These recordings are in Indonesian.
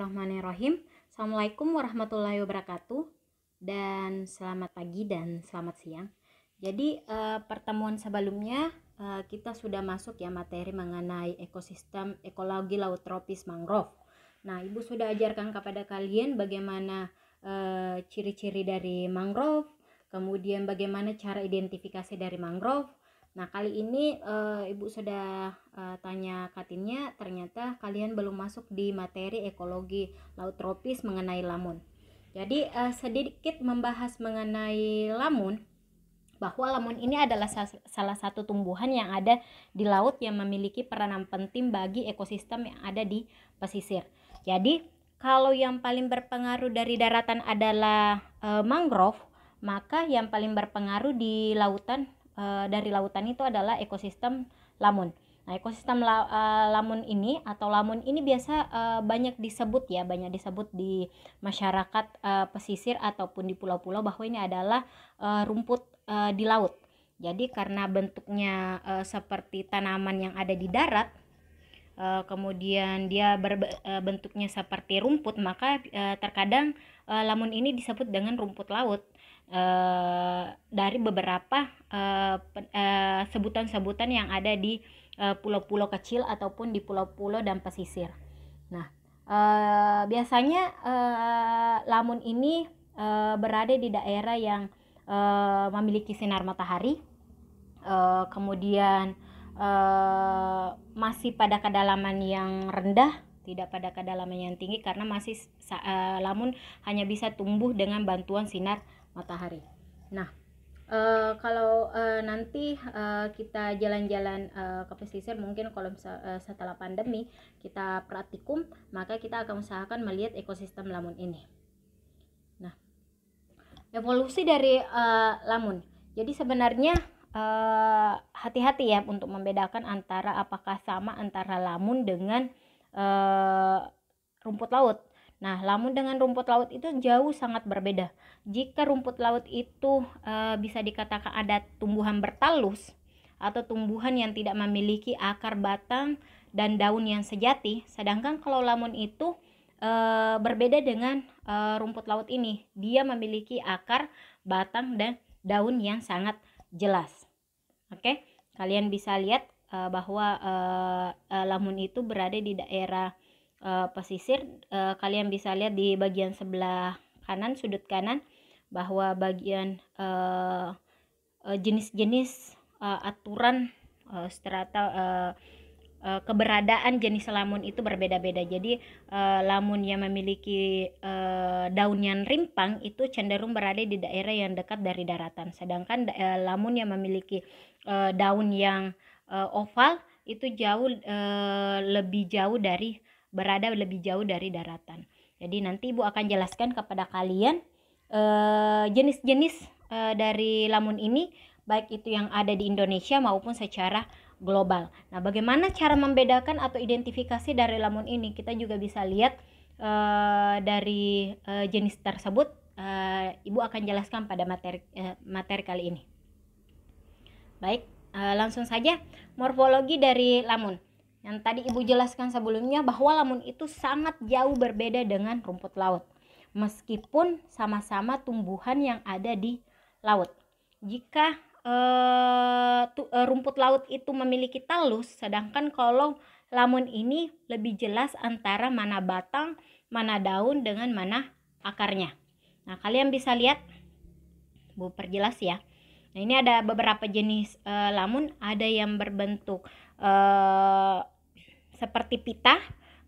Bismillahirrahmanirrahim. Assalamualaikum warahmatullahi wabarakatuh. Dan selamat pagi dan selamat siang. Jadi pertemuan sebelumnya kita sudah masuk ya materi mengenai ekosistem ekologi laut tropis mangrove. Nah, Ibu sudah ajarkan kepada kalian bagaimana ciri-ciri dari mangrove, kemudian bagaimana cara identifikasi dari mangrove. Nah, kali ini Ibu sudah tanya katinnya, ternyata kalian belum masuk di materi ekologi laut tropis mengenai lamun. Jadi sedikit membahas mengenai lamun, bahwa lamun ini adalah salah satu tumbuhan yang ada di laut yang memiliki peranan penting bagi ekosistem yang ada di pesisir. Jadi kalau yang paling berpengaruh dari daratan adalah mangrove, maka yang paling berpengaruh di lautan dari lautan itu adalah ekosistem lamun. Nah, ekosistem lamun ini atau lamun ini biasa banyak disebut di masyarakat pesisir ataupun di pulau-pulau bahwa ini adalah rumput di laut. Jadi karena bentuknya seperti tanaman yang ada di darat, kemudian dia bentuknya seperti rumput, maka terkadang lamun ini disebut dengan rumput laut. Dari beberapa sebutan-sebutan yang ada di pulau-pulau kecil ataupun di pulau-pulau dan pesisir. Nah, biasanya lamun ini berada di daerah yang memiliki sinar matahari, kemudian masih pada kedalaman yang rendah, tidak pada kedalaman yang tinggi, karena masih lamun hanya bisa tumbuh dengan bantuan sinar matahari. Nah, kalau nanti kita jalan-jalan ke pesisir, mungkin kalau setelah pandemi kita praktikum, maka kita akan usahakan melihat ekosistem lamun ini. Nah, evolusi dari lamun. Jadi sebenarnya hati-hati ya untuk membedakan antara apakah sama antara lamun dengan rumput laut. Nah, lamun dengan rumput laut itu jauh sangat berbeda. Jika rumput laut itu bisa dikatakan ada tumbuhan bertalus atau tumbuhan yang tidak memiliki akar, batang, dan daun yang sejati, sedangkan kalau lamun itu berbeda dengan rumput laut ini. Dia memiliki akar, batang, dan daun yang sangat jelas. Oke, kalian bisa lihat bahwa lamun itu berada di daerah pesisir. Kalian bisa lihat di bagian sebelah kanan, sudut kanan, bahwa bagian jenis-jenis aturan strata keberadaan jenis lamun itu berbeda-beda. Jadi lamun yang memiliki daun yang rimpang itu cenderung berada di daerah yang dekat dari daratan, sedangkan lamun yang memiliki daun yang oval itu berada lebih jauh dari daratan. Jadi nanti Ibu akan jelaskan kepada kalian jenis-jenis dari lamun ini, baik itu yang ada di Indonesia maupun secara global. Nah, bagaimana cara membedakan atau identifikasi dari lamun ini? Kita juga bisa lihat dari jenis tersebut. Ibu akan jelaskan pada materi kali ini. Baik, langsung saja morfologi dari lamun. Yang tadi Ibu jelaskan sebelumnya bahwa lamun itu sangat jauh berbeda dengan rumput laut, meskipun sama-sama tumbuhan yang ada di laut. Jika rumput laut itu memiliki talus, sedangkan kalau lamun ini lebih jelas antara mana batang, mana daun, dengan mana akarnya. Nah, kalian bisa lihat, Bu perjelas ya. Nah, ini ada beberapa jenis lamun, ada yang berbentuk seperti pita,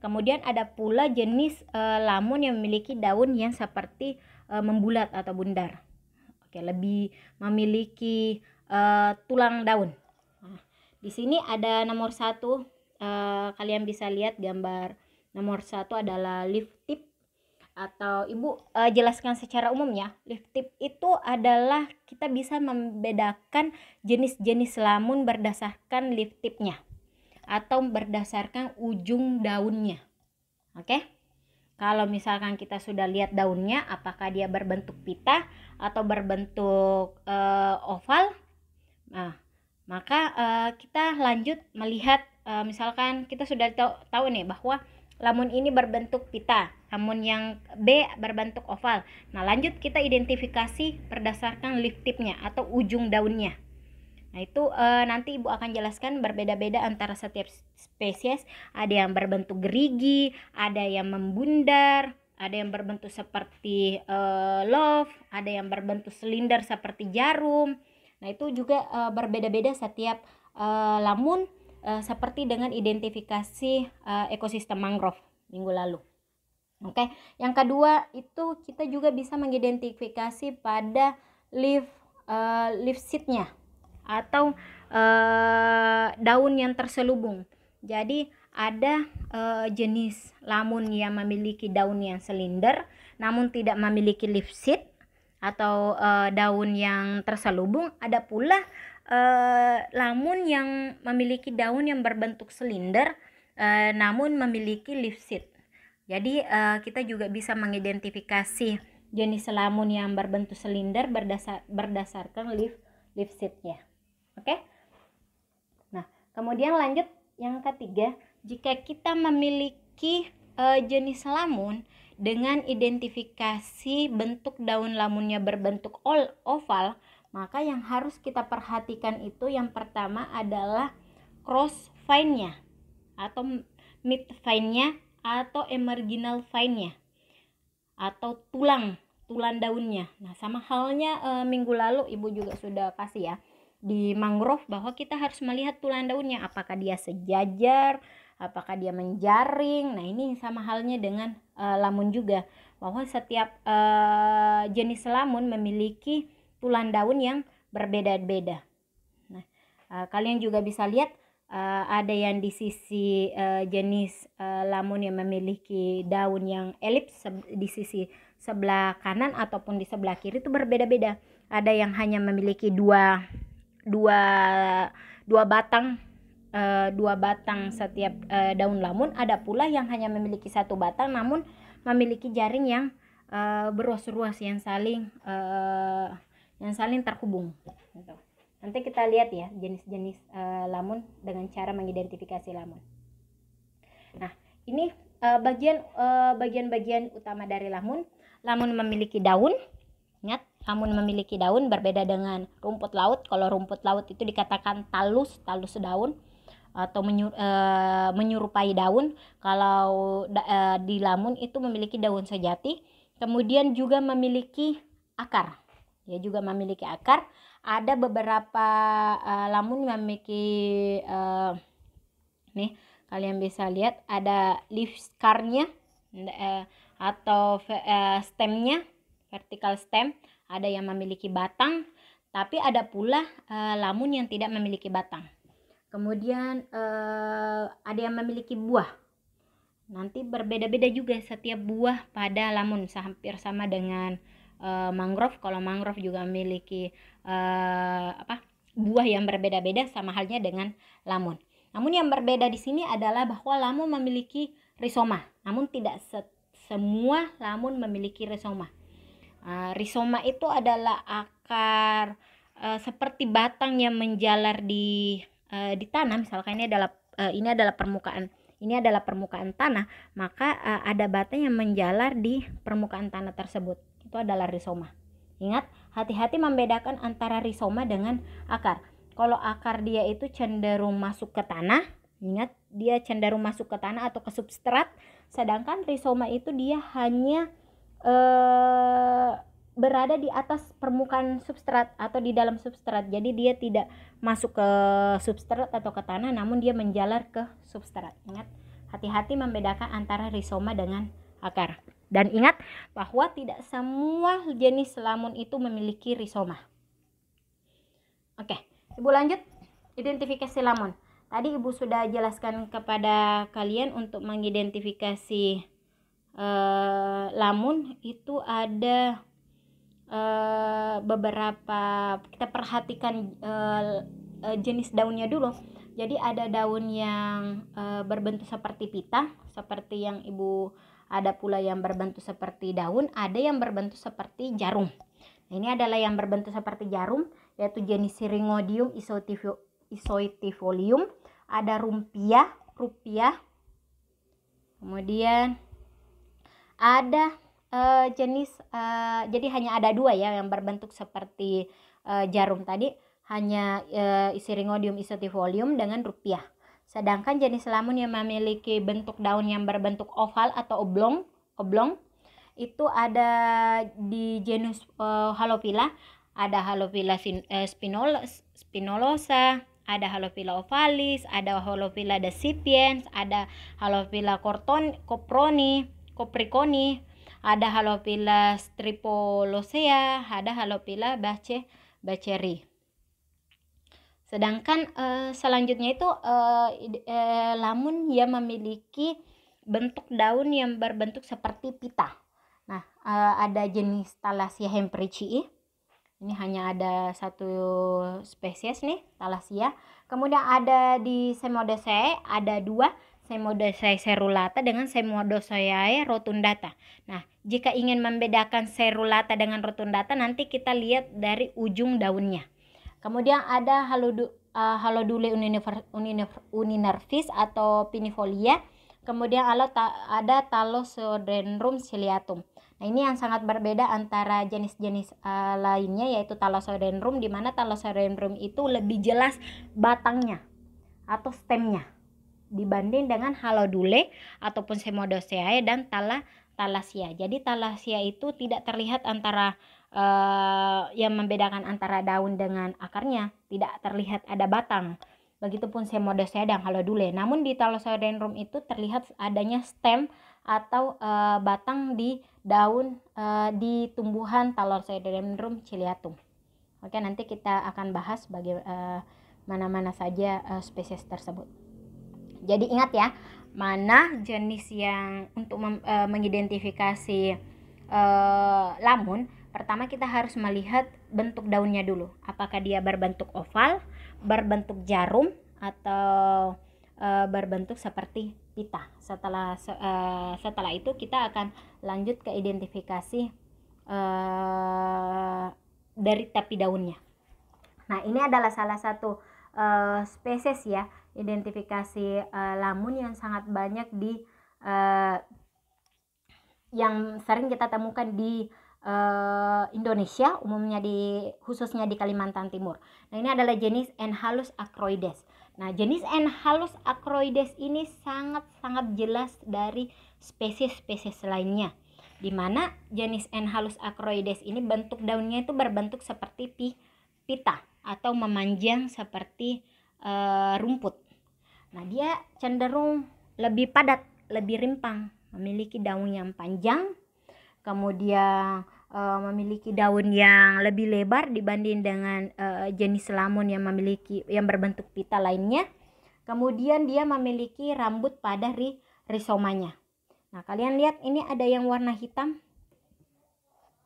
kemudian ada pula jenis lamun yang memiliki daun yang seperti membulat atau bundar. Oke, lebih memiliki tulang daun. Nah, di sini ada nomor 1, kalian bisa lihat gambar nomor 1 adalah leaf tip, atau Ibu jelaskan secara umum ya. Leaf tip itu adalah kita bisa membedakan jenis-jenis lamun berdasarkan leaf tipnya atau berdasarkan ujung daunnya. Oke? Kalau misalkan kita sudah lihat daunnya, apakah dia berbentuk pita atau berbentuk oval, nah maka kita lanjut melihat, misalkan kita sudah tahu nih bahwa lamun ini berbentuk pita, lamun yang B berbentuk oval. Nah, lanjut kita identifikasi berdasarkan leaf tipnya atau ujung daunnya. Nah, itu nanti Ibu akan jelaskan berbeda-beda antara setiap spesies. Ada yang berbentuk gerigi, ada yang membundar, ada yang berbentuk seperti love, ada yang berbentuk silinder seperti jarum. Nah, itu juga berbeda-beda setiap lamun, seperti dengan identifikasi ekosistem mangrove minggu lalu. Oke, yang kedua itu kita juga bisa mengidentifikasi pada leaf seednya atau daun yang terselubung. Jadi ada jenis lamun yang memiliki daun yang silinder namun tidak memiliki leaf seed atau daun yang terselubung. Ada pula lamun yang memiliki daun yang berbentuk silinder namun memiliki leaf seed. Jadi kita juga bisa mengidentifikasi jenis lamun yang berbentuk silinder berdasarkan leaf seednya. Oke. Nah, kemudian lanjut yang ketiga, jika kita memiliki jenis lamun dengan identifikasi bentuk daun lamunnya berbentuk oval, maka yang harus kita perhatikan itu yang pertama adalah cross vine-nya atau mid vine-nya atau emarginal vine-nya atau tulang daunnya. Nah, sama halnya minggu lalu Ibu juga sudah kasih ya di mangrove bahwa kita harus melihat tulang daunnya, apakah dia sejajar, apakah dia menjaring. Nah, ini sama halnya dengan lamun juga, bahwa setiap jenis lamun memiliki tulang daun yang berbeda-beda. Nah, kalian juga bisa lihat ada yang di sisi jenis lamun yang memiliki daun yang elips di sisi sebelah kanan ataupun di sebelah kiri itu berbeda-beda. Ada yang hanya memiliki dua batang setiap daun lamun. Ada pula yang hanya memiliki satu batang namun memiliki jaring yang beruas-ruas yang saling terhubung. Nanti kita lihat ya jenis-jenis lamun dengan cara mengidentifikasi lamun. Nah, ini bagian-bagian utama dari lamun. Lamun memiliki daun. Ingat, lamun memiliki daun berbeda dengan rumput laut. Kalau rumput laut itu dikatakan talus daun atau menyerupai daun. Kalau di lamun itu memiliki daun sejati. Kemudian juga memiliki akar. Ya, juga memiliki akar. Ada beberapa lamun memiliki nih, kalian bisa lihat ada leaf scar-nya atau stemnya, vertical stem. Ada yang memiliki batang, tapi ada pula lamun yang tidak memiliki batang. Kemudian ada yang memiliki buah. Nanti berbeda-beda juga setiap buah pada lamun, hampir sama dengan mangrove. Kalau mangrove juga memiliki buah yang berbeda-beda, sama halnya dengan lamun. Namun yang berbeda di sini adalah bahwa lamun memiliki rizoma, namun tidak semua lamun memiliki rizoma. Rizoma itu adalah akar seperti batang yang menjalar di tanah. Misalkan ini adalah permukaan tanah, maka ada batang yang menjalar di permukaan tanah tersebut. Itu adalah rizoma. Ingat, hati-hati membedakan antara rizoma dengan akar. Kalau akar dia itu cenderung masuk ke tanah, ingat, dia cenderung masuk ke tanah atau ke substrat, sedangkan rizoma itu dia hanya berada di atas permukaan substrat atau di dalam substrat. Jadi dia tidak masuk ke substrat atau ke tanah, namun dia menjalar ke substrat. Ingat, hati-hati membedakan antara rizoma dengan akar. Dan ingat bahwa tidak semua jenis lamun itu memiliki rizoma. Oke, Ibu lanjut identifikasi lamun. Tadi Ibu sudah jelaskan kepada kalian untuk mengidentifikasi lamun itu ada beberapa, kita perhatikan jenis daunnya dulu. Jadi ada daun yang berbentuk seperti pita, seperti yang Ibu, ada pula yang berbentuk seperti daun, ada yang berbentuk seperti jarum. Nah, ini adalah yang berbentuk seperti jarum, yaitu jenis Syringodium isoetifolium. Ada rupiah, Kemudian ada jenis jadi hanya ada dua ya yang berbentuk seperti jarum tadi, hanya Syringodium isodifolium dengan rupiah. Sedangkan jenis lamun yang memiliki bentuk daun yang berbentuk oval atau oblong itu ada di genus Halophila. Ada Halophila spinolosa, ada Halophila ovalis, ada Halophila decipiens, ada Halophila copriconi, ada Halophila stripolosea, ada Halophila bacheri. Sedangkan selanjutnya itu lamun yang memiliki bentuk daun yang berbentuk seperti pita. Nah, ada jenis Thalassia hempricii. Ini hanya ada satu spesies nih, Thalassia. Kemudian ada di Semodosae, ada dua, Semodosae cerulata dengan Semodosae rotundata. Nah, jika ingin membedakan cerulata dengan rotundata, nanti kita lihat dari ujung daunnya. Kemudian ada Halodule uninervis atau pinifolia. Kemudian ada Thalassodendron ciliatum. Nah, ini yang sangat berbeda antara jenis-jenis lainnya, yaitu Thalassodendron, di mana Thalassodendron itu lebih jelas batangnya atau stemnya dibanding dengan Halodule ataupun Semodosae dan Thalassia. Jadi Thalassia itu tidak terlihat antara yang membedakan antara daun dengan akarnya, tidak terlihat ada batang. Begitupun Semodosae dan Halodule. Namun di Thalassodendron itu terlihat adanya stem atau batang di daun di tumbuhan Thalassodendron ciliatum. Oke, nanti kita akan bahas mana saja spesies tersebut. Jadi ingat ya, mana jenis yang untuk mengidentifikasi lamun, pertama kita harus melihat bentuk daunnya dulu. Apakah dia berbentuk oval, berbentuk jarum, atau berbentuk seperti pita. Setelah itu kita akan lanjut ke identifikasi dari tapi daunnya. Nah, ini adalah salah satu spesies ya, identifikasi lamun yang sangat banyak di yang sering kita temukan di Indonesia, umumnya khususnya di Kalimantan Timur. Nah, ini adalah jenis Enhalus acroides. Nah, jenis Enhalus acroides ini sangat jelas dari spesies-spesies lainnya, di mana jenis Enhalus acroides ini bentuk daunnya itu berbentuk seperti pita atau memanjang seperti rumput. Nah, dia cenderung lebih padat, lebih rimpang, memiliki daun yang panjang, kemudian memiliki daun yang lebih lebar dibanding dengan jenis lamun yang berbentuk pita lainnya. Kemudian dia memiliki rambut pada rizomanya. Nah, kalian lihat ini ada yang warna hitam,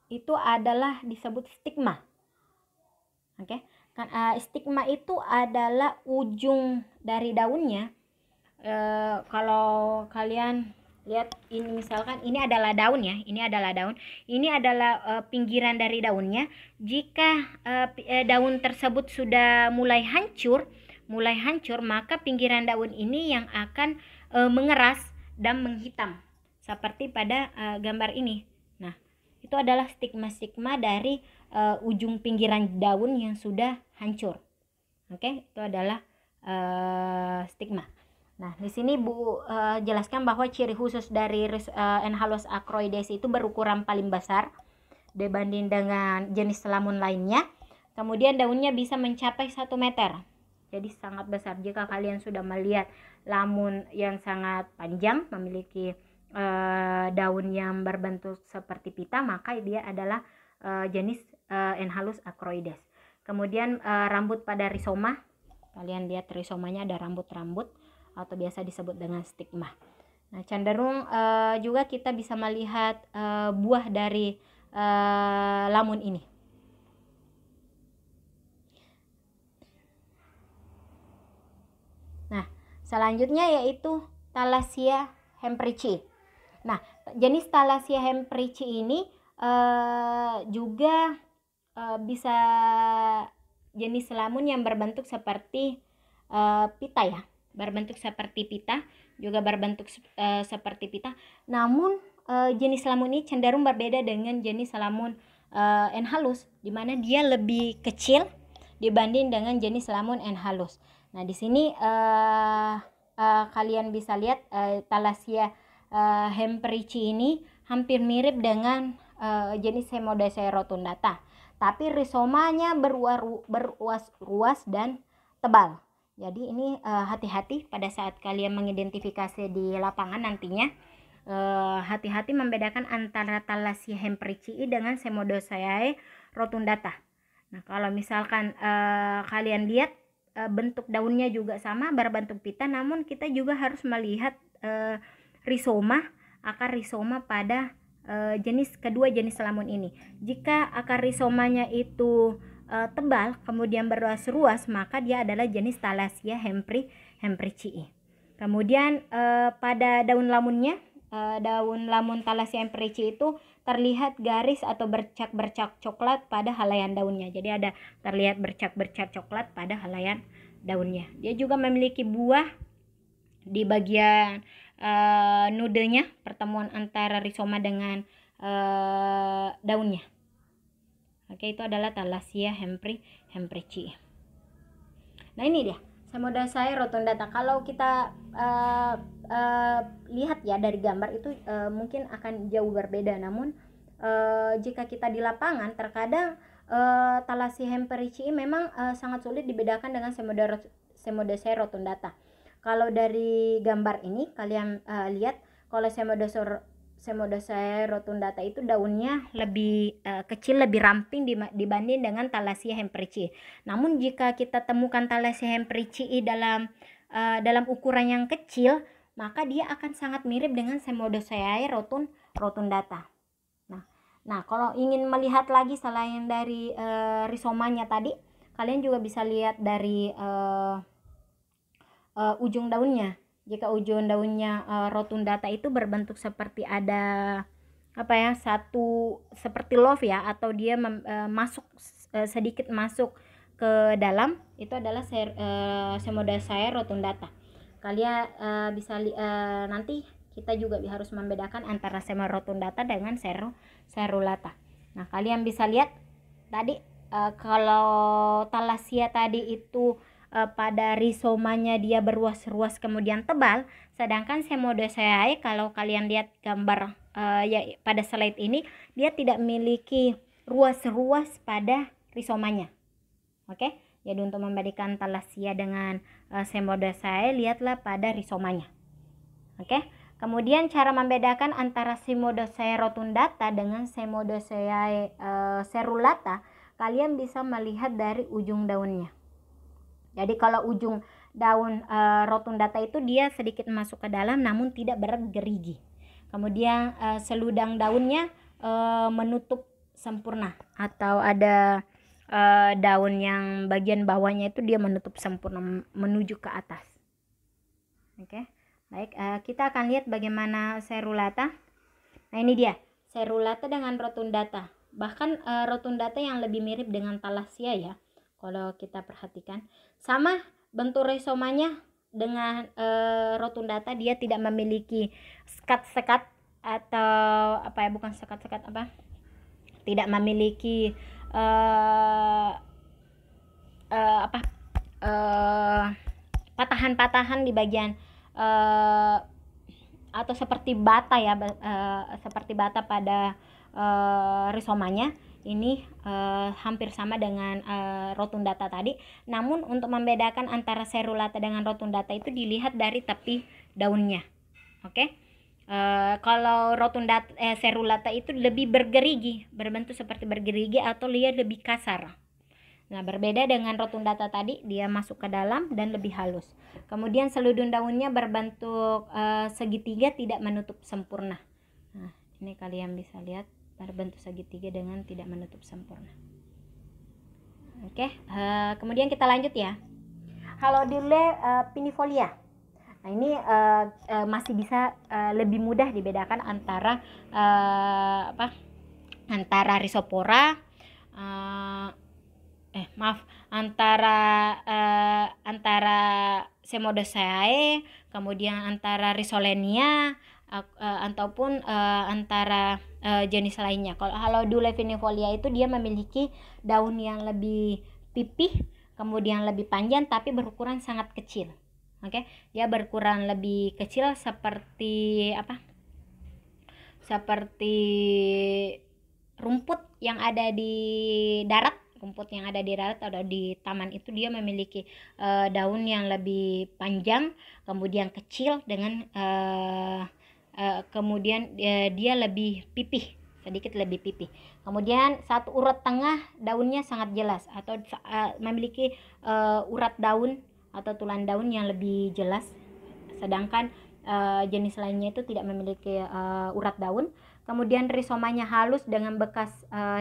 itu adalah disebut stigma. Oke, kan stigma itu adalah ujung dari daunnya. Kalau kalian lihat ini, misalkan ini adalah daun ya, ini adalah pinggiran dari daunnya. Jika daun tersebut sudah mulai hancur, maka pinggiran daun ini yang akan mengeras dan menghitam seperti pada gambar ini. Nah, itu adalah stigma dari ujung pinggiran daun yang sudah hancur. Oke, itu adalah stigma. Nah, di sini Bu jelaskan bahwa ciri khusus dari Enhalus acroides itu berukuran paling besar dibanding dengan jenis lamun lainnya. Kemudian daunnya bisa mencapai 1 meter. Jadi sangat besar. Jika kalian sudah melihat lamun yang sangat panjang, memiliki daun yang berbentuk seperti pita, maka dia adalah jenis Enhalus acroides. Kemudian rambut pada rizoma. Kalian lihat rizomanya ada rambut-rambut atau biasa disebut dengan stigma. Nah, cenderung juga kita bisa melihat buah dari lamun ini. Nah, selanjutnya yaitu Thalassia hempricii. Nah, jenis Thalassia hempricii ini juga bisa jenis lamun yang berbentuk seperti pita ya, berbentuk seperti pita. juga berbentuk seperti pita. Namun jenis lamun ini cenderung berbeda dengan jenis lamun Enhalus, di mana dia lebih kecil dibanding dengan jenis lamun Enhalus. Nah, di sini kalian bisa lihat Thalassia hemprici ini hampir mirip dengan jenis Hemodacea rotundata, tapi rizomanya beruas-ruas dan tebal. Jadi ini hati-hati pada saat kalian mengidentifikasi di lapangan nantinya. Hati-hati membedakan antara Thalassia hemprici dengan Hemodacea rotundata. Nah, kalau misalkan kalian lihat bentuk daunnya juga sama, berbentuk pita, namun kita juga harus melihat rizoma, akar rizoma pada kedua jenis lamun ini. Jika akar rizomanya itu tebal kemudian beruas-ruas, maka dia adalah jenis Thalassia hemprici. Kemudian pada daun lamunnya, daun lamun Thalassia hemprici itu terlihat garis atau bercak-bercak coklat pada helaian daunnya. Jadi ada terlihat bercak-bercak coklat pada helaian daunnya. Dia juga memiliki buah di bagian nudenya, pertemuan antara rizoma dengan daunnya. Oke, itu adalah Thalassia hemprici. Nah, ini dia Hemodacea rotundata. Kalau kita lihat ya dari gambar itu mungkin akan jauh berbeda, namun jika kita di lapangan terkadang Thalassia hemprici memang sangat sulit dibedakan dengan Hemodacea rotundata. Kalau dari gambar ini kalian lihat, kalau Hemodacea rotundata itu daunnya lebih kecil, lebih ramping dibanding dengan Thalassia hemprici. Namun jika kita temukan Thalassia hemprici dalam ukuran yang kecil, maka dia akan sangat mirip dengan Hemodacea rotundata. Nah, kalau ingin melihat lagi selain dari rizomanya tadi, kalian juga bisa lihat dari ujung daunnya. Jika ujung daunnya rotundata itu berbentuk seperti ada satu seperti love ya, atau dia masuk sedikit masuk ke dalam, itu adalah Hemodacea rotundata. Kalian bisa nanti kita juga harus membedakan antara Hemodacea rotundata dengan Cerulata. Nah, kalian bisa lihat tadi kalau Thalassia tadi itu pada rizomanya dia beruas-ruas kemudian tebal, sedangkan Hemodacea kalau kalian lihat gambar ya pada slide ini, dia tidak memiliki ruas-ruas pada rizomanya. Oke, jadi untuk membedakan Thalassia dengan Hemodacea, lihatlah pada rizomanya. Oke, kemudian cara membedakan antara Hemodacea rotundata dengan Hemodacea cerulata, kalian bisa melihat dari ujung daunnya. Jadi kalau ujung daun rotundata itu dia sedikit masuk ke dalam namun tidak bergerigi. Kemudian seludang daunnya menutup sempurna, atau ada daun yang bagian bawahnya itu dia menutup sempurna menuju ke atas. Oke, baik, kita akan lihat bagaimana Cerulata. Nah, ini dia Cerulata dengan rotundata. Bahkan rotundata yang lebih mirip dengan Thalassia ya. Kalau kita perhatikan, sama bentuk rizomanya dengan rotundata, dia tidak memiliki sekat-sekat atau bukan sekat-sekat tidak memiliki patahan-patahan di bagian atau seperti bata ya, seperti bata pada rizomanya. Ini hampir sama dengan rotundata tadi. Namun untuk membedakan antara Cerulata dengan rotundata itu dilihat dari tepi daunnya. Oke. Kalau Cerulata itu lebih bergerigi, berbentuk seperti bergerigi, atau dia lebih kasar. Nah, berbeda dengan rotundata tadi, dia masuk ke dalam dan lebih halus. Kemudian seludung daunnya berbentuk segitiga, tidak menutup sempurna. Nah, ini kalian bisa lihat berbentuk segitiga dengan tidak menutup sempurna. Oke, kemudian kita lanjut ya. Halodule pinifolia. Nah, ini masih bisa lebih mudah dibedakan antara antara Rhizopora, antara Hemodacea, kemudian antara Rhizollenia ataupun antara jenis lainnya. Kalau Halodule finifolia itu dia memiliki daun yang lebih pipih, kemudian lebih panjang tapi berukuran sangat kecil. Oke, dia berukuran lebih kecil seperti seperti rumput yang ada di darat. Rumput yang ada di darat atau di taman itu dia memiliki daun yang lebih panjang, kemudian kecil dengan kemudian dia lebih pipih, sedikit lebih pipih. Kemudian satu urat tengah daunnya sangat jelas atau memiliki urat daun atau tulang daun yang lebih jelas, sedangkan jenis lainnya itu tidak memiliki urat daun. Kemudian rizomanya halus dengan bekas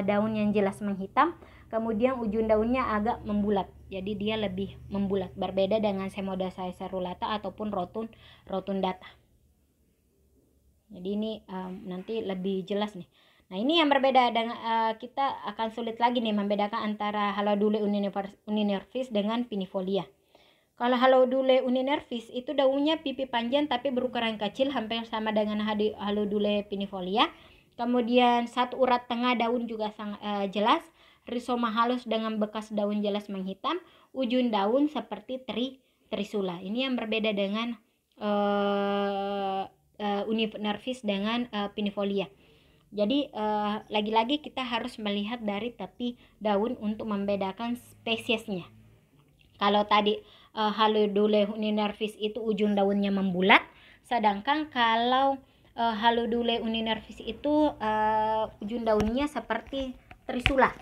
daun yang jelas menghitam. Kemudian ujung daunnya agak membulat, jadi dia lebih membulat, berbeda dengan Semodaceae cerulata ataupun rotundata. Jadi ini nanti lebih jelas nih. Nah, ini yang berbeda dengan kita akan sulit lagi nih membedakan antara Halodule uninervis dengan pinifolia. Kalau Halodule uninervis itu daunnya pipi panjang tapi berukuran kecil, hampir sama dengan Halodule pinifolia. Kemudian satu urat tengah daun juga sangat jelas, rizoma halus dengan bekas daun jelas menghitam, ujung daun seperti trisula. Ini yang berbeda dengan uninervis dengan pinifolia. Jadi lagi-lagi kita harus melihat dari tepi daun untuk membedakan spesiesnya. Kalau tadi Halodule uninervis itu ujung daunnya membulat, sedangkan kalau Halodule uninervis itu ujung daunnya seperti trisula.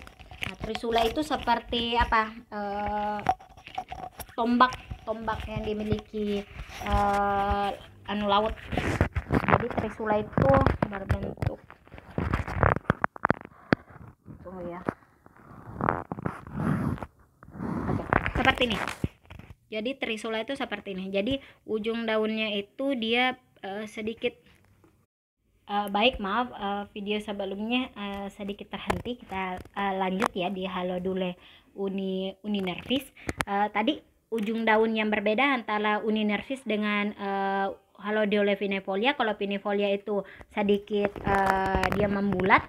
Nah, trisula itu seperti tombak yang dimiliki laut. Jadi trisula itu berbentuk seperti ini. Jadi trisula itu seperti ini. Jadi ujung daunnya itu dia sedikit maaf, video sebelumnya sedikit terhenti. Kita lanjut ya di Halodule uninervis. Tadi ujung daun yang berbeda antara uninervis dengan Halodule finifolia. Kalau finifolia itu sedikit dia membulat,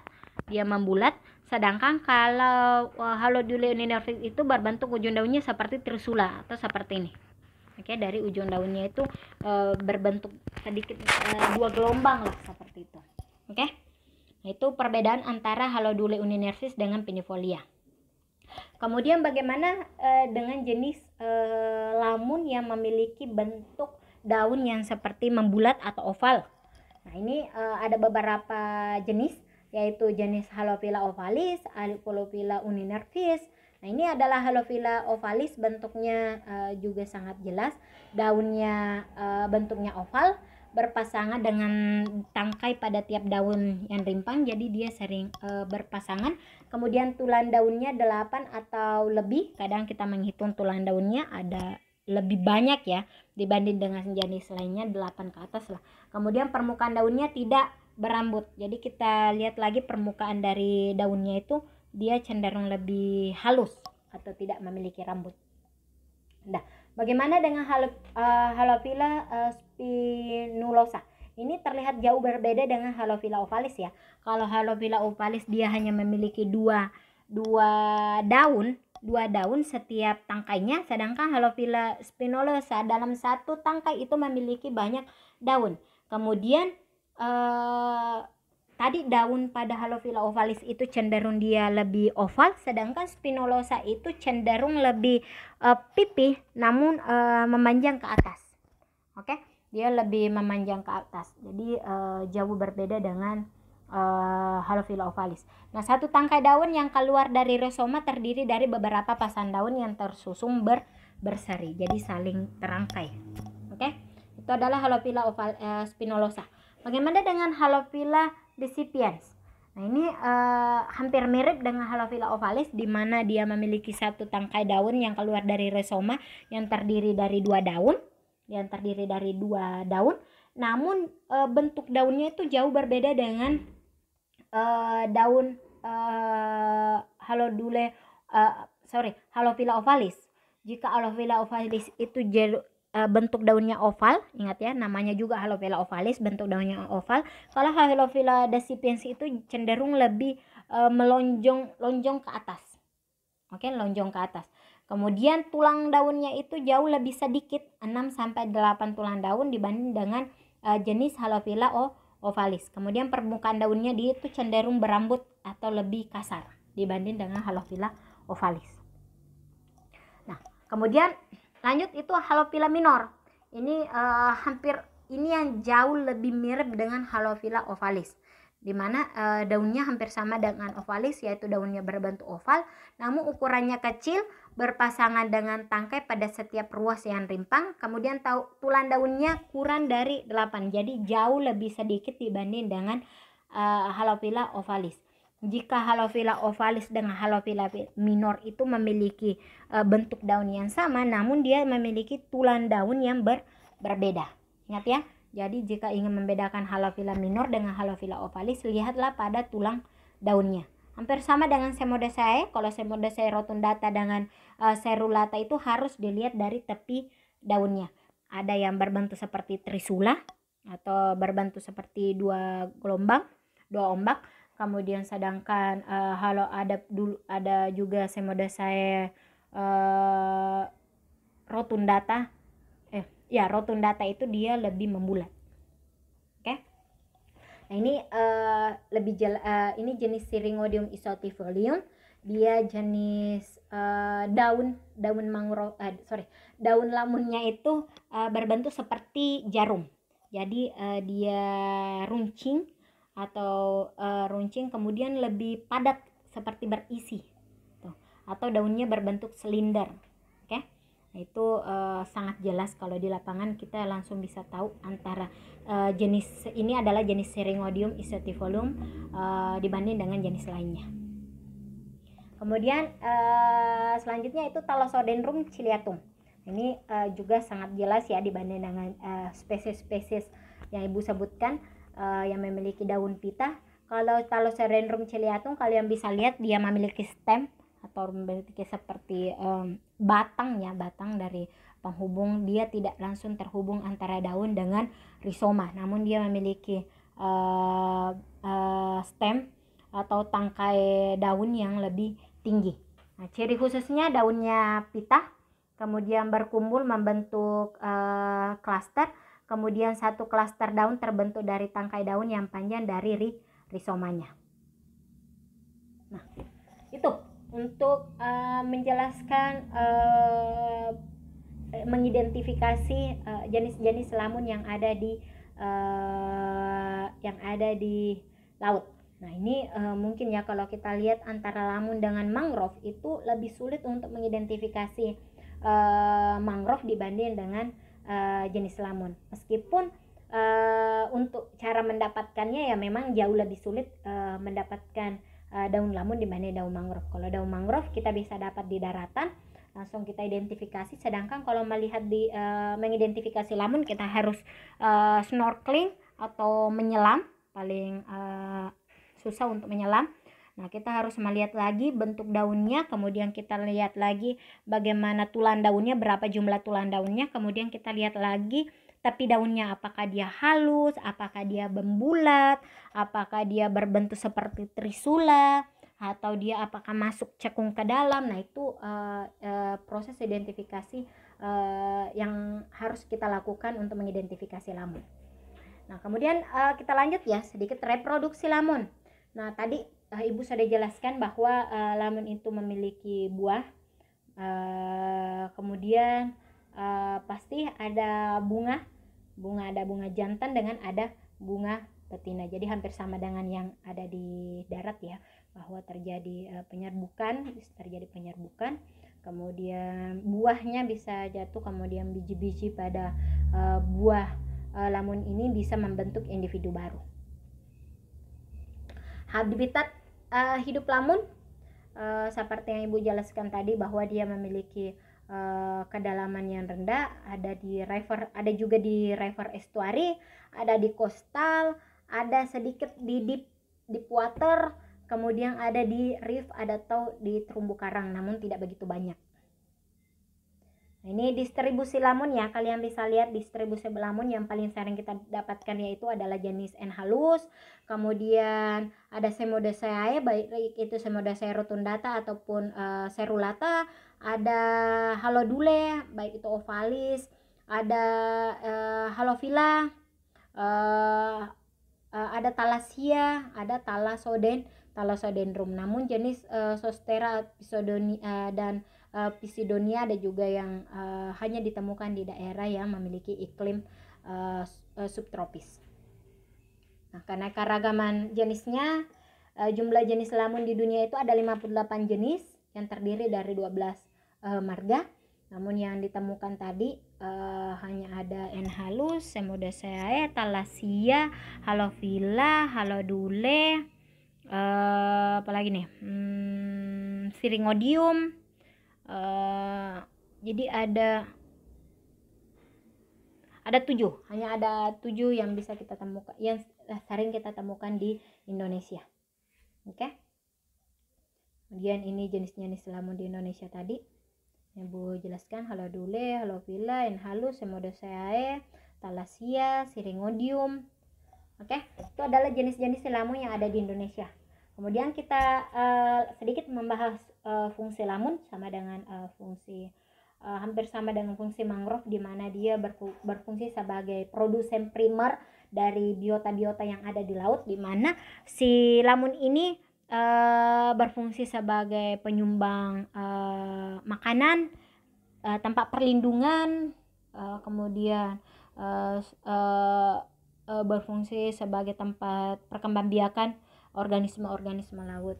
sedangkan kalau Halodule uninervis itu berbentuk ujung daunnya seperti trisula atau seperti ini. Oke, dari ujung daunnya itu berbentuk sedikit dua gelombang lah seperti itu. Oke, nah, itu perbedaan antara Halodule uninervis dengan pinifolia. Kemudian bagaimana dengan jenis lamun yang memiliki bentuk daun yang seperti membulat atau oval? Nah, ini ada beberapa jenis, yaitu jenis Halophila ovalis, Halophila uninervis. Nah, ini adalah Halophila ovalis, bentuknya juga sangat jelas. Daunnya bentuknya oval, berpasangan dengan tangkai pada tiap daun yang rimpang, jadi dia sering berpasangan. Kemudian tulang daunnya 8 atau lebih, kadang kita menghitung tulang daunnya ada lebih banyak ya dibanding dengan jenis lainnya, 8 ke atas lah. Kemudian permukaan daunnya tidak berambut, jadi kita lihat lagi permukaan dari daunnya itu dia cenderung lebih halus atau tidak memiliki rambut. Nah, bagaimana dengan Halophila spinulosa? Ini terlihat jauh berbeda dengan Halophila ovalis ya. Kalau Halophila ovalis dia hanya memiliki dua daun setiap tangkainya, sedangkan Halophila spinulosa dalam satu tangkai itu memiliki banyak daun. Kemudian tadi daun pada Halophila ovalis itu cenderung dia lebih oval, sedangkan spinulosa itu cenderung lebih pipih namun memanjang ke atas. Oke, dia lebih memanjang ke atas. Jadi jauh berbeda dengan Halophila ovalis. Nah, satu tangkai daun yang keluar dari rizoma terdiri dari beberapa pasang daun yang tersusun berseri, jadi saling terangkai. Oke, itu adalah Halophila spinulosa. Bagaimana dengan Halophila decipiens? Nah, ini hampir mirip dengan Halophila ovalis, di mana dia memiliki satu tangkai daun yang keluar dari rizoma yang terdiri dari dua daun. Namun bentuk daunnya itu jauh berbeda dengan daun Halophila ovalis. Jika Halophila ovalis itu bentuk daunnya oval. Ingat ya, namanya juga Halophila ovalis, bentuk daunnya oval. Kalau Halophila decipiens itu cenderung lebih lonjong ke atas. Oke, lonjong ke atas. Kemudian tulang daunnya itu jauh lebih sedikit, 6 sampai 8 tulang daun dibanding dengan jenis Halophila ovalis. Kemudian permukaan daunnya dia itu cenderung berambut atau lebih kasar dibanding dengan Halophila ovalis. Nah, kemudian lanjut itu Halophila minor. Ini ini yang jauh lebih mirip dengan Halophila ovalis, di mana daunnya hampir sama dengan ovalis, yaitu daunnya berbentuk oval, namun ukurannya kecil, berpasangan dengan tangkai pada setiap ruas yang rimpang. Kemudian tulang daunnya kurang dari 8, jadi jauh lebih sedikit dibanding dengan Halophila ovalis. Jika Halophila ovalis dengan Halophila minor itu memiliki bentuk daun yang sama, namun dia memiliki tulang daun yang berbeda. Ingat ya. Jadi jika ingin membedakan Halophila minor dengan Halophila ovalis, lihatlah pada tulang daunnya. Hampir sama dengan Semodaceae. Kalau Semodaceae rotundata dengan cerulata itu harus dilihat dari tepi daunnya. Ada yang berbentuk seperti trisula atau berbentuk seperti dua ombak. Kemudian sedangkan ada juga Semodaceae rotundata. Rotundata itu dia lebih membulat. Oke. Nah, ini ini jenis Syringodium isotypholium. Dia jenis daun mangrove, daun lamunnya itu berbentuk seperti jarum. Jadi dia runcing kemudian lebih padat seperti berisi. Tuh. Atau daunnya berbentuk silinder. Oke. Nah, itu sangat jelas kalau di lapangan kita langsung bisa tahu antara jenis ini adalah jenis Syringodium isotypholium dibanding dengan jenis lainnya. Kemudian selanjutnya itu Thalassodendron ciliatum. Ini juga sangat jelas ya dibanding dengan spesies-spesies yang Ibu sebutkan yang memiliki daun pita. Kalau Thalassodendron ciliatum kalian bisa lihat dia memiliki stem atau memiliki seperti batang dari penghubung. Dia tidak langsung terhubung antara daun dengan rizoma, namun dia memiliki stem atau tangkai daun yang lebih tinggi. Nah, ciri khususnya daunnya pita, kemudian berkumpul membentuk klaster, kemudian satu klaster daun terbentuk dari tangkai daun yang panjang dari rizomanya. Nah, itu untuk menjelaskan mengidentifikasi jenis-jenis lamun yang ada di laut. Nah, ini mungkin ya kalau kita lihat antara lamun dengan mangrove itu lebih sulit untuk mengidentifikasi mangrove dibanding dengan jenis lamun. Meskipun untuk cara mendapatkannya ya memang jauh lebih sulit mendapatkan daun lamun dibanding daun mangrove. Kalau daun mangrove kita bisa dapat di daratan, langsung kita identifikasi. Sedangkan kalau mengidentifikasi lamun kita harus snorkeling atau menyelam, paling susah untuk menyelam. Nah, kita harus melihat lagi bentuk daunnya, kemudian kita lihat lagi bagaimana tulang daunnya, berapa jumlah tulang daunnya, kemudian kita lihat lagi tepi daunnya, apakah dia halus, apakah dia membulat, apakah dia berbentuk seperti trisula, atau dia apakah masuk cekung ke dalam. Nah, itu proses identifikasi yang harus kita lakukan untuk mengidentifikasi lamun. Nah, kemudian kita lanjut ya sedikit reproduksi lamun. Nah, tadi Ibu sudah jelaskan bahwa lamun itu memiliki buah, kemudian pasti ada bunga ada bunga jantan dengan ada bunga betina. Jadi hampir sama dengan yang ada di darat ya, bahwa terjadi penyerbukan, kemudian buahnya bisa jatuh, kemudian biji-biji pada buah lamun ini bisa membentuk individu baru. Habitat hidup lamun seperti yang Ibu jelaskan tadi bahwa dia memiliki kedalaman yang rendah, ada juga di river estuary, ada di coastal, ada sedikit di deep water, kemudian ada di reef atau di terumbu karang, namun tidak begitu banyak. Nah, ini distribusi lamun ya, kalian bisa lihat distribusi lamun yang paling sering kita dapatkan yaitu adalah jenis N halus, kemudian ada Semodaceae, baik itu Semodaceae rotundata ataupun serulata, ada Halodule, baik itu ovalis, ada Halophila, ada Thalassia, ada Thalassodendron. Namun jenis Zostera, Pisidonia dan Pisidonia ada juga yang hanya ditemukan di daerah yang memiliki iklim subtropis. Nah, karena keragaman jenisnya, jumlah jenis lamun di dunia itu ada 58 jenis yang terdiri dari 12 marga. Namun yang ditemukan tadi hanya ada N halus, Semodaceae, Thalassia, Halophila, Halodule, apalagi nih, Syringodium. Jadi ada 7, hanya ada 7 yang bisa kita temukan, yang sering kita temukan di Indonesia. Oke. Kemudian ini jenis-jenis lamun di Indonesia tadi yang Bu jelaskan: Halodule, Halophila, N halus, Semodaceae, Thalassia, Syringodium. Oke, itu adalah jenis-jenis lamun yang ada di Indonesia. Kemudian kita sedikit membahas fungsi lamun sama dengan hampir sama dengan fungsi mangrove, di mana dia berfungsi sebagai produsen primer dari biota-biota yang ada di laut, di mana si lamun ini berfungsi sebagai penyumbang makanan, tempat perlindungan, kemudian berfungsi sebagai tempat perkembangbiakan organisme-organisme laut,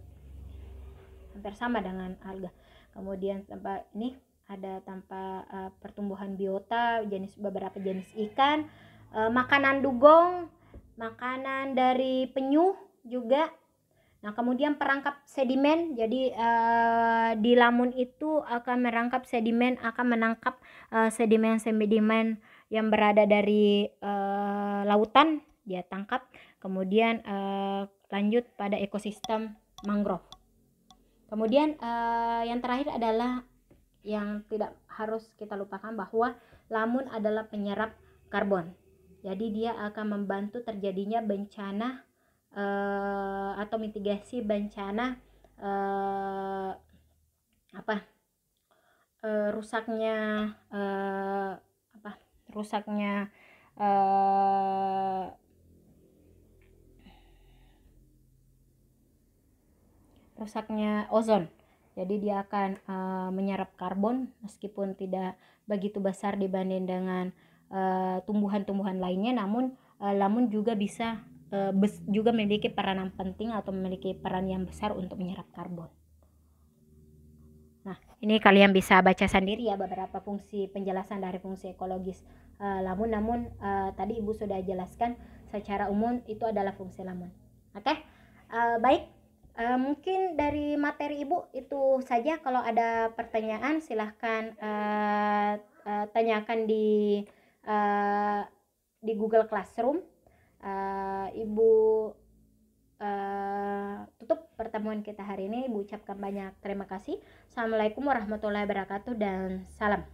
hampir sama dengan alga. Kemudian tempat ini ada tempat pertumbuhan biota, beberapa jenis ikan, makanan dugong, makanan dari penyu juga. Nah, kemudian perangkap sedimen. Jadi di lamun itu akan merangkap sedimen, akan menangkap sedimen-sedimen yang berada dari lautan, dia tangkap. Kemudian lanjut pada ekosistem mangrove. Kemudian yang terakhir adalah yang tidak harus kita lupakan, bahwa lamun adalah penyerap karbon. Jadi dia akan membantu terjadinya bencana atau mitigasi bencana rusaknya ozon. Jadi dia akan menyerap karbon meskipun tidak begitu besar dibanding dengan tumbuhan-tumbuhan lainnya, namun lamun juga bisa juga memiliki peranan penting atau memiliki peran yang besar untuk menyerap karbon. Nah, ini kalian bisa baca sendiri ya beberapa fungsi penjelasan dari fungsi ekologis lamun. Namun tadi Ibu sudah jelaskan secara umum itu adalah fungsi lamun. Oke, baik. Mungkin dari materi Ibu itu saja. Kalau ada pertanyaan silahkan tanyakan di Google Classroom. Ibu tutup pertemuan kita hari ini. Ibu ucapkan banyak terima kasih. Assalamualaikum warahmatullahi wabarakatuh dan salam.